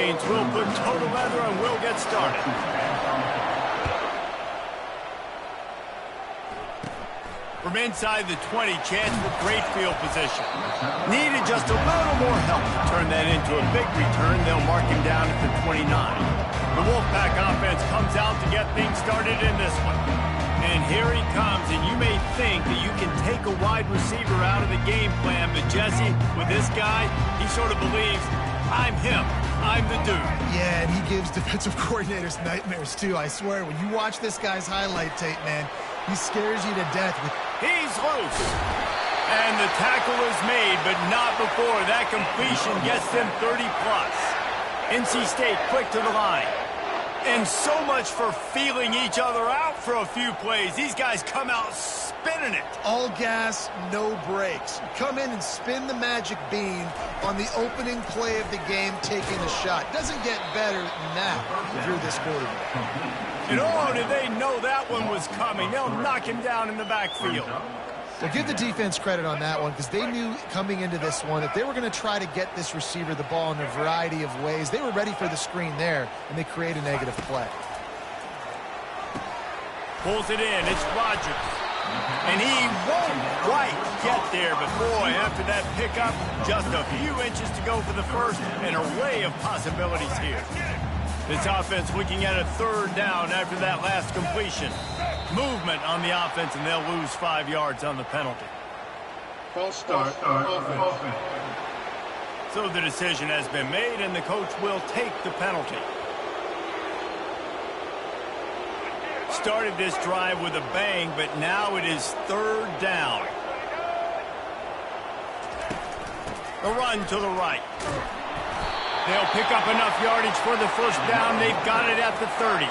Saints. We'll put total leather and we'll get started. From inside the 20, chance for great field position. Needed just a little more help to turn that into a big return. They'll mark him down at the 29. The Wolfpack offense comes out to get things started in this one. And here he comes, and you may think that you can take a wide receiver out of the game plan, but Jesse, with this guy, he sort of believes, I'm him. I'm the dude. Yeah, and he gives defensive coordinators nightmares, too. I swear, when you watch this guy's highlight tape, man, he scares you to death. He's loose. And the tackle is made, but not before. That completion gets them 30-plus. NC State quick to the line. And so much for feeling each other out for a few plays. These guys come out spinning it. All gas, no brakes. Come in and spin the magic bean on the opening play of the game, taking a shot. Doesn't get better than that if you're this quarterback. And oh, did they know that one was coming. They'll knock him down in the backfield. Well, give the defense credit on that one because they knew coming into this one that they were going to try to get this receiver the ball in a variety of ways. They were ready for the screen there, and they create a negative play. Pulls it in. It's Rodgers. And he won't quite get there, but boy, after that pickup, just a few inches to go for the first, and an array of possibilities here. This offense looking at a third down after that last completion. Movement on the offense, and they'll lose 5 yards on the penalty. False start, offense. So the decision has been made, and the coach will take the penalty. Started this drive with a bang, but now it is third down. The run to the right. They'll pick up enough yardage for the first down. They've got it at the 30.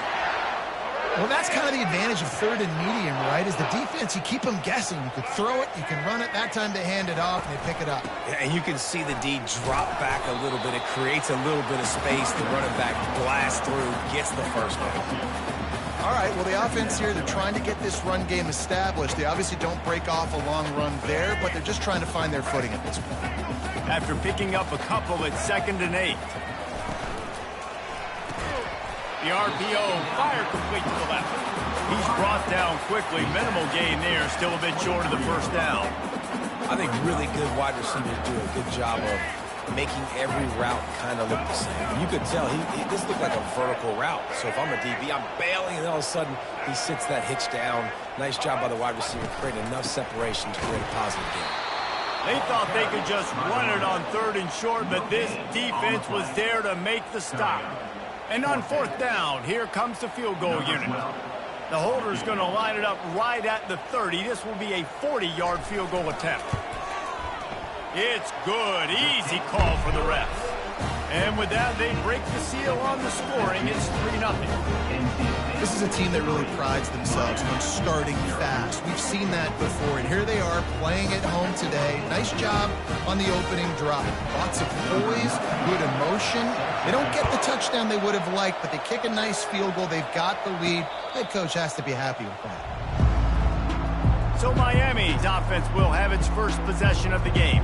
Well, that's kind of the advantage of third and medium, right? Is the defense, you keep them guessing. You could throw it, you can run it. That time they hand it off, and they pick it up. Yeah, and you can see the D drop back a little bit. It creates a little bit of space. The running back blasts through, gets the first down. All right, well, the offense here, they're trying to get this run game established. They obviously don't break off a long run there, but they're just trying to find their footing at this point. After picking up a couple at 2nd and 8. The RPO, fire complete to the left. He's brought down quickly. Minimal gain there, still a bit short of the first down. I think really good wide receivers do a good job of making every route kind of look the same. You could tell this looked like a vertical route. So if I'm a DB, I'm bailing, and all of a sudden he sits that hitch down. Nice job by the wide receiver, creating enough separation to create a positive gain. They thought they could just run it on 3rd and short, but this defense was there to make the stop. And on 4th down, here comes the field goal unit. The holder's going to line it up right at the 30. This will be a 40-yard field goal attempt. It's good. Easy call for the refs. And with that, they break the seal on the scoring. It's 3-0. This is a team that really prides themselves on starting fast. We've seen that before, and here they are playing at home today. Nice job on the opening drive. Lots of poise, good emotion. They don't get the touchdown they would have liked, but they kick a nice field goal. They've got the lead. Head coach has to be happy with that. So Miami's offense will have its first possession of the game.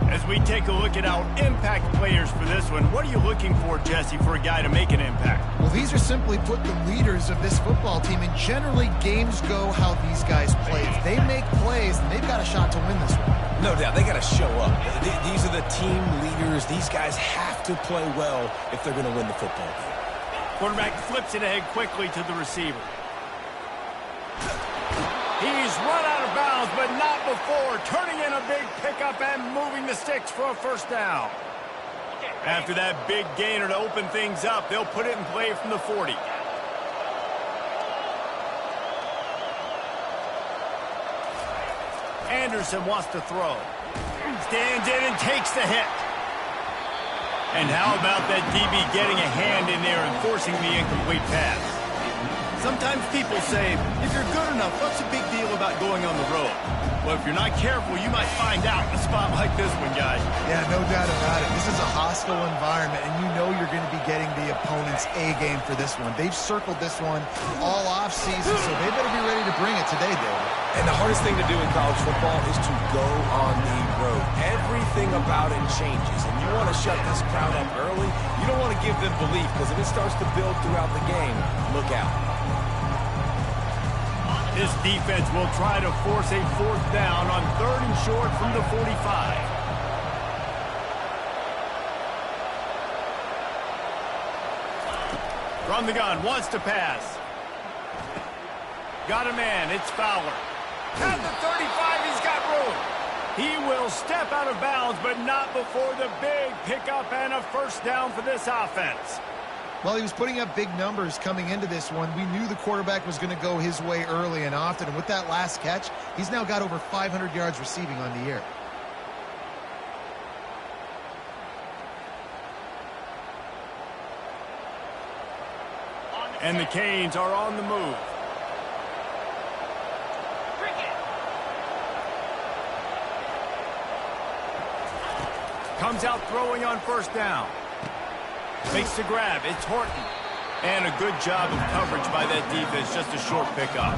As we take a look at our impact players for this one, what are you looking for, Jesse, for a guy to make an impact? Well, these are simply put the leaders of this football team, and generally games go how these guys play. If they make plays, then they've got a shot to win this one. No doubt, they got to show up. These are the team leaders. These guys have to play well if they're going to win the football game. Quarterback flips it ahead quickly to the receiver. He's run out of bounds, but not before. Turning in a big pickup and moving the sticks for a first down. After that big gainer to open things up, they'll put it in play from the 40. Anderson wants to throw. Stands in and takes the hit. And how about that DB getting a hand in there and forcing the incomplete pass? Sometimes people say, if you're good enough, what's the big deal about going on the road? Well, if you're not careful, you might find out in a spot like this one, guys. Yeah, no doubt about it. This is a hostile hostile environment, and you know you're going to be getting the opponent's A game for this one. They've circled this one all offseason, so they better be ready to bring it today, David. And the hardest thing to do in college football is to go on the road. Everything about it changes, and you want to shut this crowd up early. You don't want to give them belief, because if it starts to build throughout the game, look out. This defense will try to force a 4th down on 3rd and short from the 45. From the gun, wants to pass. Got a man, it's Fowler. At the 35, he's got room. He will step out of bounds, but not before the big pickup and a 1st down for this offense. Well, he was putting up big numbers coming into this one. We knew the quarterback was going to go his way early and often, and with that last catch, he's now got over 500 yards receiving on the year. And the Canes are on the move. Comes out throwing on 1st down. Makes the grab. It's Horton. And a good job of coverage by that defense. Just a short pickup.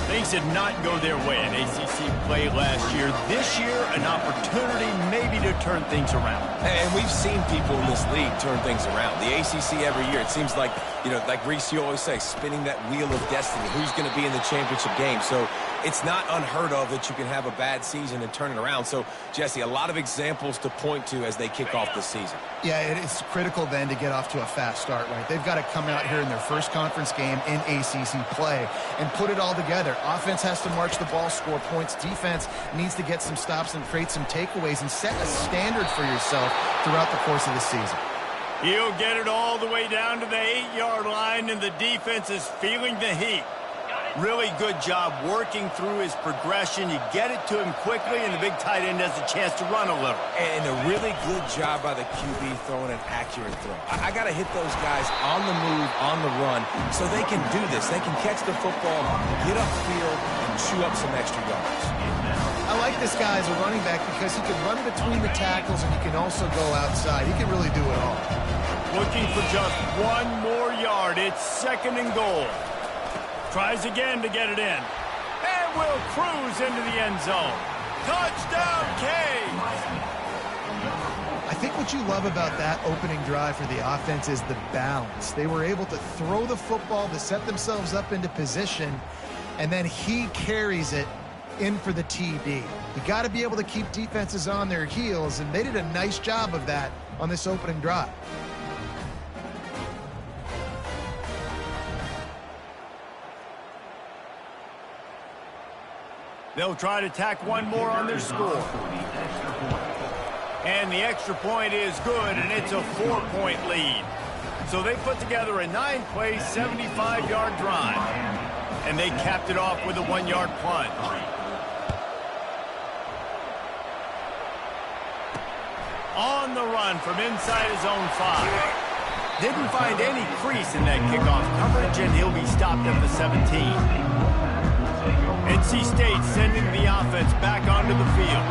Things did not go their way in ACC play last year. This year, an opportunity maybe to turn things around. And we've seen people in this league turn things around. The ACC every year, it seems like, you know, like Reese, you always say, spinning that wheel of destiny. Who's going to be in the championship game? So it's not unheard of that you can have a bad season and turn it around. So, Jesse, a lot of examples to point to as they kick off this season. Yeah, it is critical then to get off to a fast start, right? They've got to come out here in their first conference game in ACC play and put it all together. Offense has to march the ball, score points. Defense needs to get some stops and create some takeaways and set a standard for yourself throughout the course of the season. He'll get it all the way down to the 8-yard line, and the defense is feeling the heat. Really good job working through his progression. You get it to him quickly, and the big tight end has a chance to run a little. And a really good job by the QB throwing an accurate throw. I got to hit those guys on the move, on the run, so they can do this. They can catch the football, get upfield, and chew up some extra yards. I like this guy as a running back because he can run between the tackles and he can also go outside. He can really do it all. Looking for just 1 more yard. It's 2nd and goal. Tries again to get it in. And will cruise into the end zone. Touchdown, Canes! I think what you love about that opening drive for the offense is the balance. They were able to throw the football to set themselves up into position, and then he carries it in for the TD. You got to be able to keep defenses on their heels, and they did a nice job of that on this opening drive. They'll try to tack 1 more on their score. And the extra point is good, and it's a 4-point lead. So they put together a 9-play, 75-yard drive. And they capped it off with a 1-yard plunge. On the run from inside his own 5. Didn't find any crease in that kickoff coverage, and he'll be stopped at the 17. NC State sending the offense back onto the field.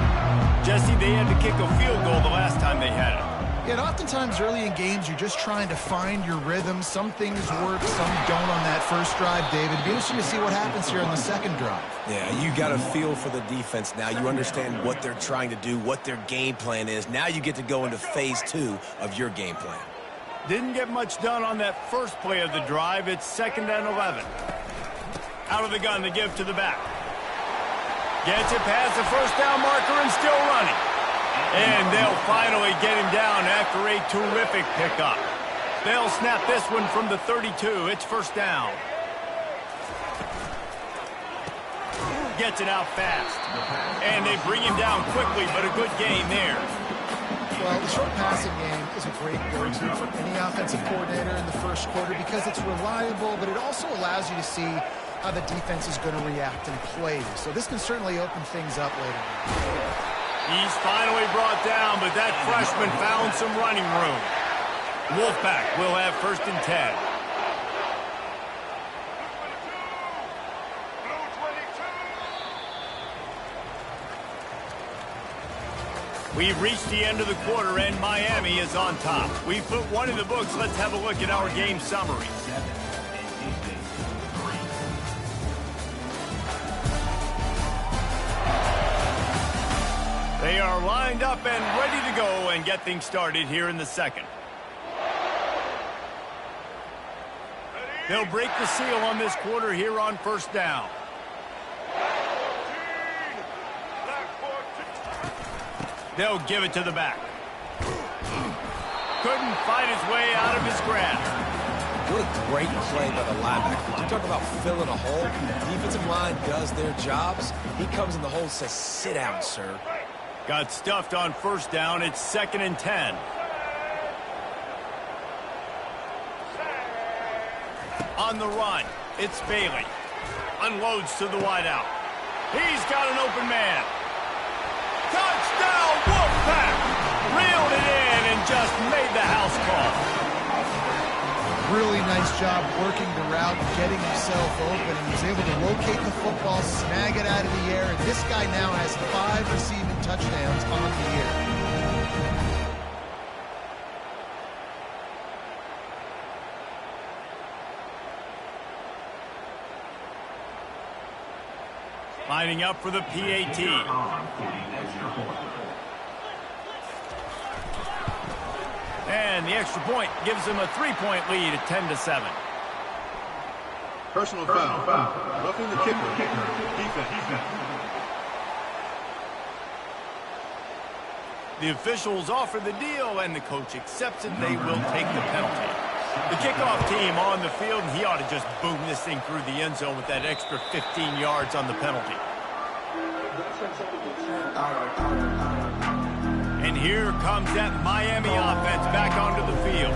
Jesse, they had to kick a field goal the last time they had it. Yeah, and oftentimes early in games, you're just trying to find your rhythm. Some things work, some don't on that first drive, David. It'd be interesting to see what happens here on the second drive. Yeah, you got a feel for the defense now. You understand what they're trying to do, what their game plan is. Now you get to go into phase 2 of your game plan. Didn't get much done on that first play of the drive. It's 2nd and 11. Out of the gun, the give to the back. Gets it past the 1st down marker and still running. And they'll finally get him down after a terrific pickup. They'll snap this one from the 32. It's 1st down. Gets it out fast. And they bring him down quickly, but a good gain there. Well, the short passing game is a great go-to for any offensive coordinator in the first quarter because it's reliable, but it also allows you to see how the defense is going to react and play. So this can certainly open things up later. He's finally brought down, but that freshman found some running room. Wolfpack will have 1st and 10. We've reached the end of the quarter, and Miami is on top. We've put one in the books. Let's have a look at our game summary. They are lined up and ready to go and get things started here in the second. They'll break the seal on this quarter here on first down. They'll give it to the back. Couldn't fight his way out of his grasp. What a great play by the linebacker. You talk about filling a hole. The defensive line does their jobs. He comes in the hole and says, sit down, sir. Got stuffed on first down. It's 2nd and 10. On the run, it's Bailey. Unloads to the wideout. He's got an open man. Touchdown, Wolfpack! Reeled it in and just made the house call. Really nice job working the route, getting himself open, and he was able to locate the football, snag it out of the air, and this guy now has 5 receiving touchdowns on the year. Lining up for the PAT. And the extra point gives them a 3-point lead at 10-7. Personal foul. Roughing the kicker. Defense. The officials offer the deal, and the coach accepts it. They will take the penalty. The kickoff team on the field, and he ought to just boom this thing through the end zone with that extra 15 yards on the penalty. And here comes that Miami offense back onto the field.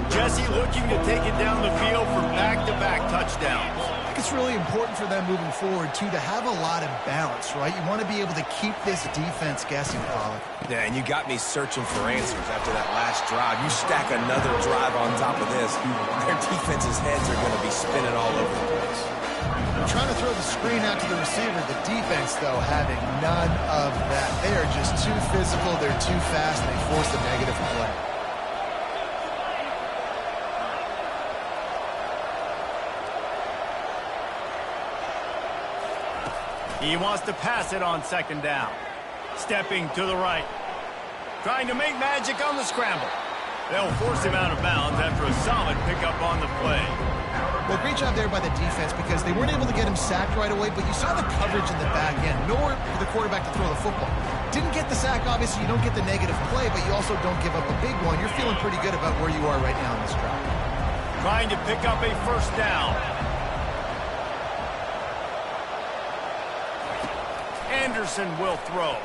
Jesse looking to take it down the field for back-to-back touchdowns. I think it's really important for them moving forward, too, to have a lot of balance, right? You want to be able to keep this defense guessing, Pollock. Yeah, and you got me searching for answers after that last drive. You stack another drive on top of this, their defense's heads are going to be spinning all over the place. They're trying to throw the screen out to the receiver. The defense, though, having none of that. They are just too physical. They're too fast. They force a negative play. He wants to pass it on 2nd down. Stepping to the right. Trying to make magic on the scramble. They'll force him out of bounds after a solid pickup on the play. Well, great job there by the defense because they weren't able to get him sacked right away, but you saw the coverage in the back end. Nowhere for the quarterback to throw the football. Didn't get the sack, obviously. You don't get the negative play, but you also don't give up a big one. You're feeling pretty good about where you are right now in this drive. Trying to pick up a first down. Anderson will throw.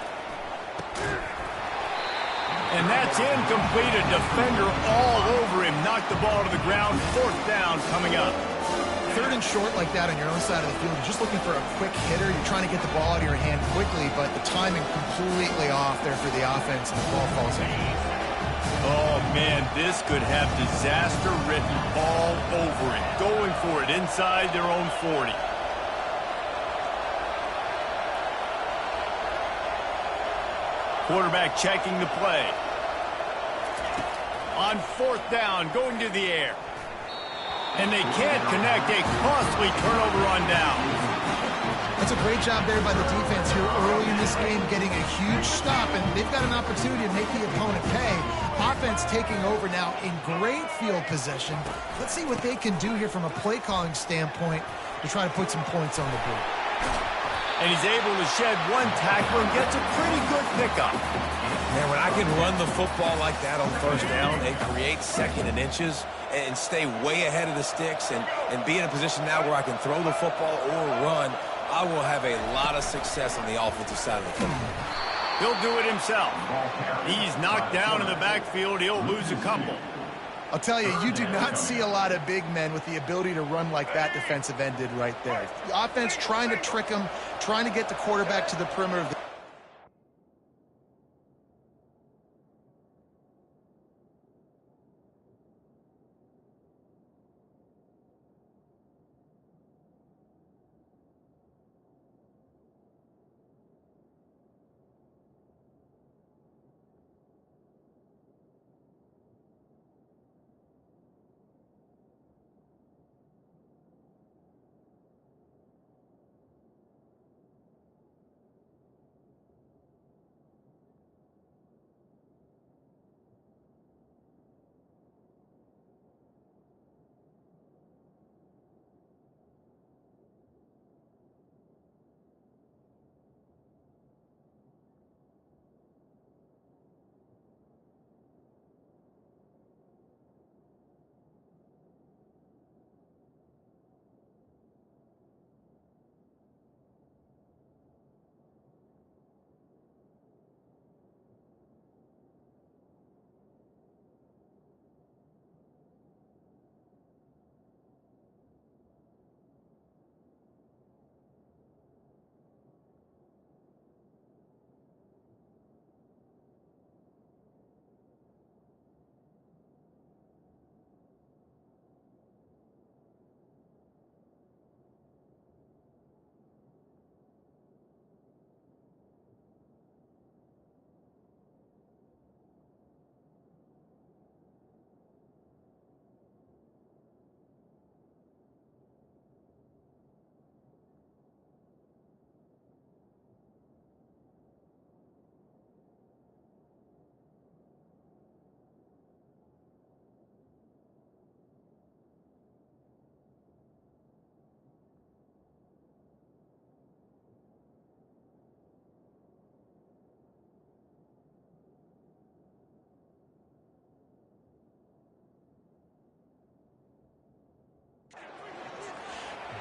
And that's incomplete. A defender all over him. Knocked the ball to the ground. 4th down coming up. 3rd and short like that on your own side of the field. You're just looking for a quick hitter. You're trying to get the ball out of your hand quickly, but the timing completely off there for the offense, and the ball falls in. Oh, man, this could have disaster written all over it. Going for it inside their own 40. Quarterback checking the play. On 4th down, going to the air. And they can't connect. A costly turnover on down. That's a great job there by the defense here early in this game, getting a huge stop, and they've got an opportunity to make the opponent pay. Offense taking over now in great field possession. Let's see what they can do here from a play calling standpoint to try to put some points on the board. And he's able to shed one tackle and gets a pretty good pickup. Man, when I can run the football like that on first down and create 2nd and inches and stay way ahead of the sticks and be in a position now where I can throw the football or run, I will have a lot of success on the offensive side of the football. He'll do it himself. He's knocked down in the backfield. He'll lose a couple. I'll tell you, you do not see a lot of big men with the ability to run like that defensive end did right there. The offense trying to trick him, trying to get the quarterback to the perimeter of the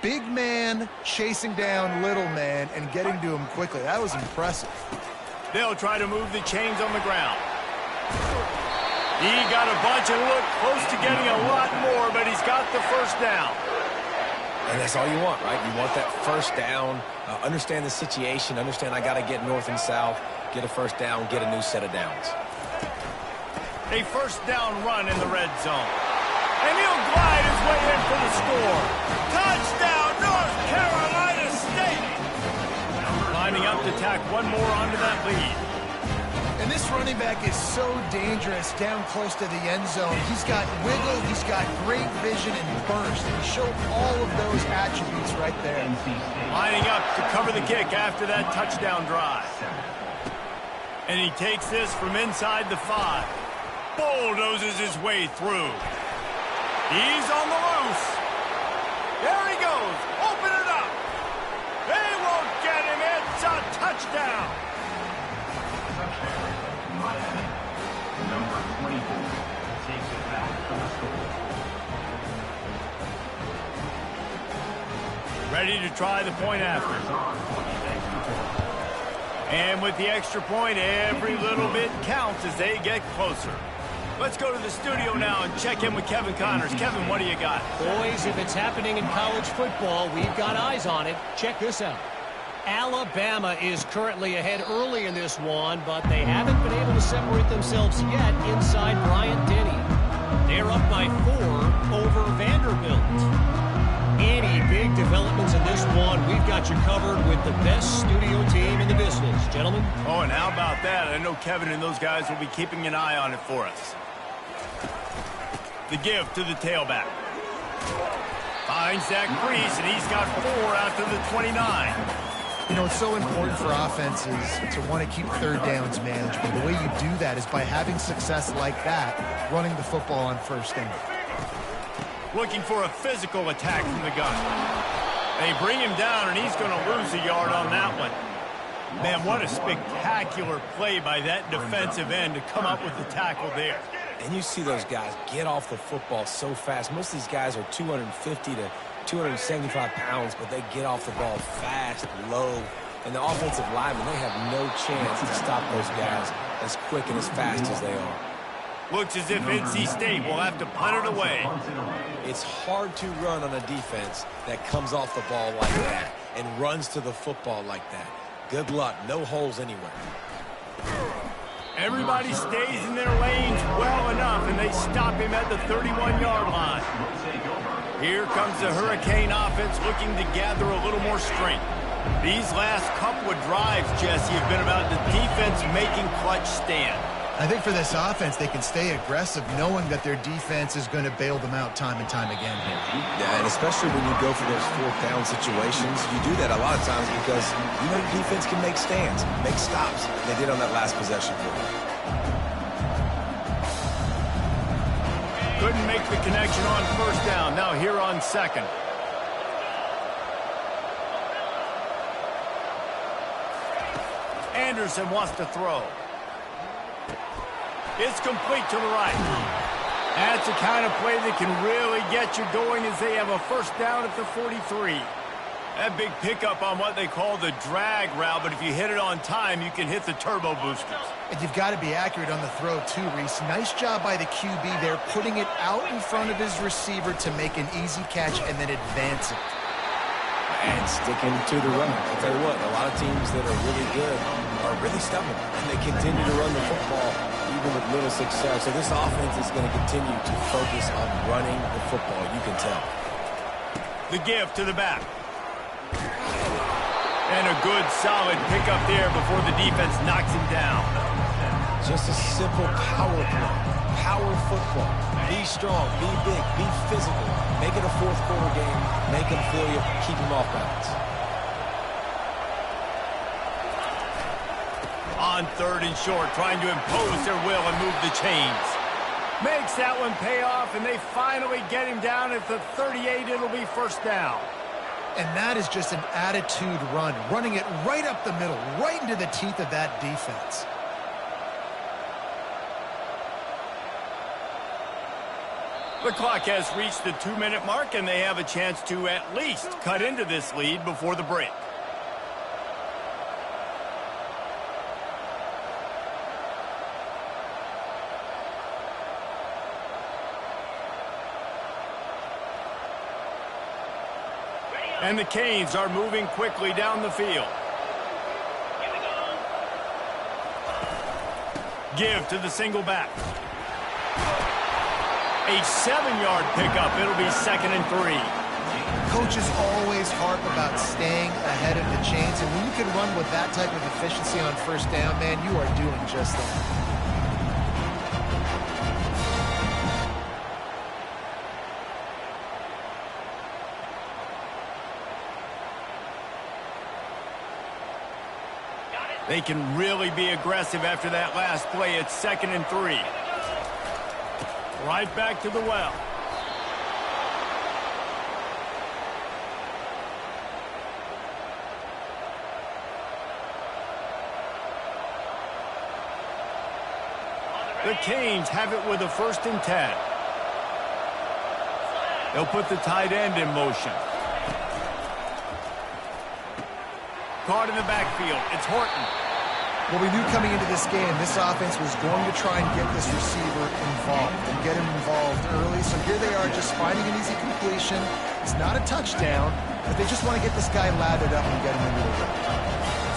big man chasing down little man and getting to him quickly. That was impressive. They'll try to move the chains on the ground. He got a bunch and looked close to getting a lot more, but he's got the first down. And that's all you want, right? You want that first down, understand the situation, understand I got to get north and south, get a first down, get a new set of downs. A first down run in the red zone. And he'll glide his way in for the score. Touchdown, North Carolina State! Lining up to tack one more onto that lead. And this running back is so dangerous down close to the end zone. He's got wiggle, he's got great vision and burst. He showed all of those attributes right there. Lining up to cover the kick after that touchdown drive. And he takes this from inside the 5. Bulldozes his way through. He's on the loose. There he goes. Open it up. They won't get him. It's a touchdown. Number 24 takes it back for the score. Ready to try the point after. And with the extra point, every little bit counts as they get closer. Let's go to the studio now and check in with Kevin Connors. Kevin, what do you got? Boys, if it's happening in college football, we've got eyes on it. Check this out. Alabama is currently ahead early in this one, but they haven't been able to separate themselves yet inside Bryant-Denny. They're up by 4 over Vanderbilt. Any big developments in this one, we've got you covered with the best studio team in the business. Gentlemen? Oh, and how about that? I know Kevin and those guys will be keeping an eye on it for us. The give to the tailback. Finds that crease, and he's got 4 after the 29. You know, it's so important for offenses to want to keep third downs manageable. The way you do that is by having success like that, running the football on first down. Looking for a physical attack from the gun. They bring him down, and he's going to lose a yard on that one. Man, what a spectacular play by that defensive end to come up with the tackle there. And you see those guys get off the football so fast. Most of these guys are 250 to 275 pounds, but they get off the ball fast, low. And the offensive linemen, they have no chance to stop those guys as quick and as fast as they are. Looks as if NC State will have to punt it away. It's hard to run on a defense that comes off the ball like that and runs to the football like that. Good luck. No holes anywhere. Everybody stays in their lanes well enough, and they stop him at the 31-yard line. Here comes the Hurricane offense looking to gather a little more strength. These last couple of drives, Jesse, have been about the defense making clutch stand. I think for this offense, they can stay aggressive knowing that their defense is going to bail them out time and time again here. Yeah, and especially when you go for those 4th down situations, you do that a lot of times because you know the defense can make stands, make stops. They did on that last possession for them. Couldn't make the connection on first down. Now here on second. Anderson wants to throw. It's complete to the right. That's the kind of play that can really get you going as they have a first down at the 43. That big pickup on what they call the drag route, but if you hit it on time, you can hit the turbo boosters. And you've got to be accurate on the throw too, Reese. Nice job by the QB there, putting it out in front of his receiver to make an easy catch and then advance it. And sticking to the run. I'll tell you what, a lot of teams that are really good are really stubborn, and they continue to run the football even with little success. So this offense is going to continue to focus on running the football, you can tell. The give to the back. And a good, solid pickup there before the defense knocks him down. Just a simple power play. Power football. Be strong, be big, be physical. Make it a 4th quarter game. Make them feel you, keep them off balance. On 3rd and short, trying to impose their will and move the chains. Makes that one pay off, and they finally get him down at the 38. It'll be first down. And that is just an attitude run, running it right up the middle, right into the teeth of that defense. The clock has reached the 2-minute mark, and they have a chance to at least cut into this lead before the break. And the Canes are moving quickly down the field. Give to the single back. A 7-yard pickup. It'll be 2nd and 3. Coaches always harp about staying ahead of the chains, and when you can run with that type of efficiency on first down, man, you are doing just that. They can really be aggressive after that last play. It's 2nd and 3. Right back to the well. The Canes have it with a 1st and 10. They'll put the tight end in motion. Caught in the backfield. It's Horton. Well, we knew coming into this game, this offense was going to try and get this receiver involved and get him involved early. So here they are just finding an easy completion. It's not a touchdown, but they just want to get this guy lathered up and get him into the run.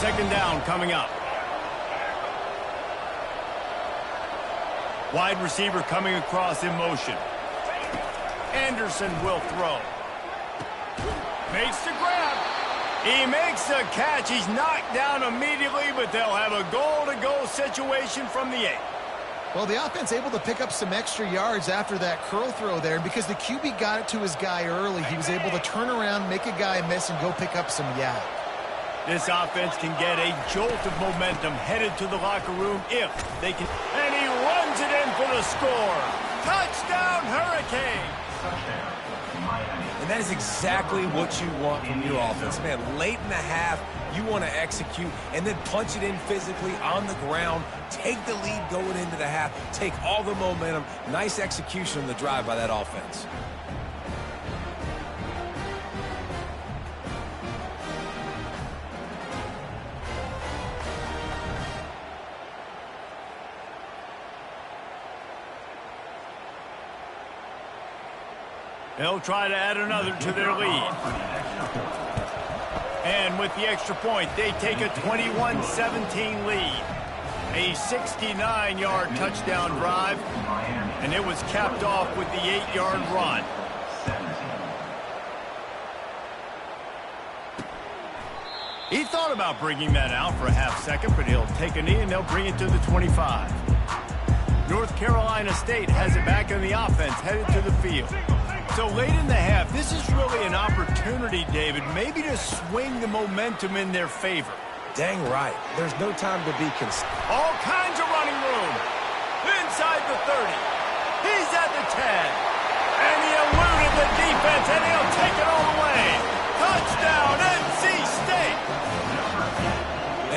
2nd down coming up. Wide receiver coming across in motion. Anderson will throw. Makes the grab. He makes the catch. He's knocked down immediately, but they'll have a goal-to-go situation from the 8. Well, the offense able to pick up some extra yards after that curl throw there. And because the QB got it to his guy early, he was able to turn around, make a guy miss, and go pick up some yak. This offense can get a jolt of momentum headed to the locker room if they can. And he runs it in for the score. Touchdown, Hurricanes! And that is exactly what you want from your offense. Man, late in the half, you want to execute and then punch it in physically on the ground, take the lead going into the half, take all the momentum. Nice execution on the drive by that offense. They'll try to add another to their lead. And with the extra point, they take a 21-17 lead. A 69-yard touchdown drive, and it was capped off with the 8-yard run. He thought about bringing that out for a half second, but he'll take a knee and they'll bring it to the 25. North Carolina State has it back on the offense, headed to the field. So late in the half, this is really an opportunity, David, maybe to swing the momentum in their favor. Dang right. There's no time to be all kinds of running room. Inside the 30. He's at the 10. And he eluded the defense, and he'll take it all the way. Touchdown, NC State.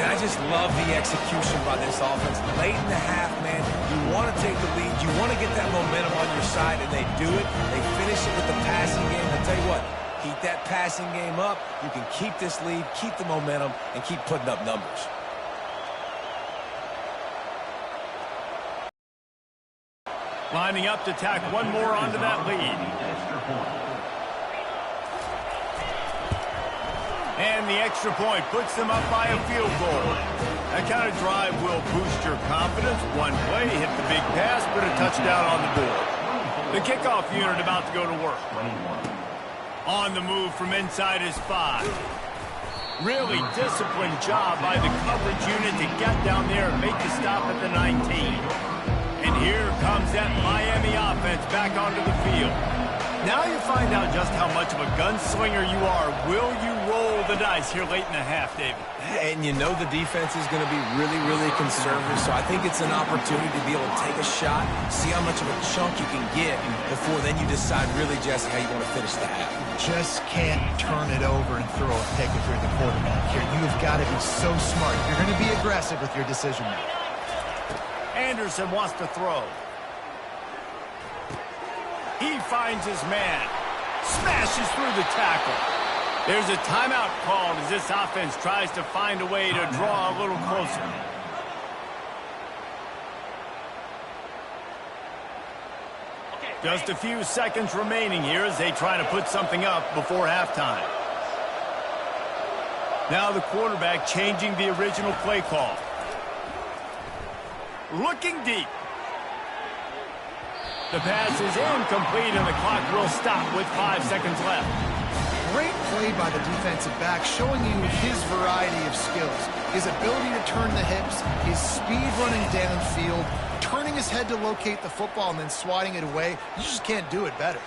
And I just love the execution by this offense. Late in the half, man, you want to take the lead. You want to get that momentum on your side, and they do it. They finish it with the passing game. I'll tell you what, keep that passing game up. You can keep this lead, keep the momentum, and keep putting up numbers. Lining up to tack one more onto that lead. And the extra point puts them up by a field goal. That kind of drive will boost your confidence. One play, hit the big pass, put a touchdown on the board. The kickoff unit about to go to work. On the move from inside his 5. Really disciplined job by the coverage unit to get down there and make the stop at the 19. And here comes that Miami offense back onto the field. Now you find out just how much of a gunslinger you are. Will you roll the dice here late in the half, David? And you know the defense is going to be really, really conservative, so I think it's an opportunity to be able to take a shot, see how much of a chunk you can get before then you decide really, Jesse, how you want to finish the half. Just can't turn it over and throw a pick if you're the quarterback here. You've got to be so smart. You're going to be aggressive with your decision making. Anderson wants to throw. He finds his man. Smashes through the tackle. There's a timeout called as this offense tries to find a way to draw a little closer. Just a few seconds remaining here as they try to put something up before halftime. Now the quarterback changing the original play call. Looking deep. The pass is incomplete and the clock will stop with 5 seconds left. Great play by the defensive back, showing you his variety of skills. His ability to turn the hips, his speed running downfield, turning his head to locate the football and then swatting it away. You just can't do it better.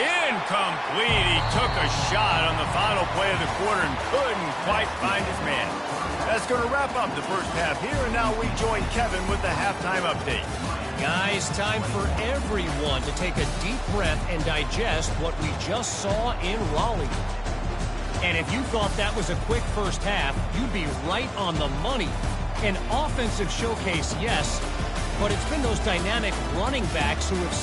Incomplete. He took a shot on the final play of the quarter and couldn't quite find his man. That's going to wrap up the first half here, and now we join Kevin with the halftime update. Guys, time for everyone to take a deep breath and digest what we just saw in Raleigh. And if you thought that was a quick first half, you'd be right on the money. An offensive showcase, yes, but it's been those dynamic running backs who have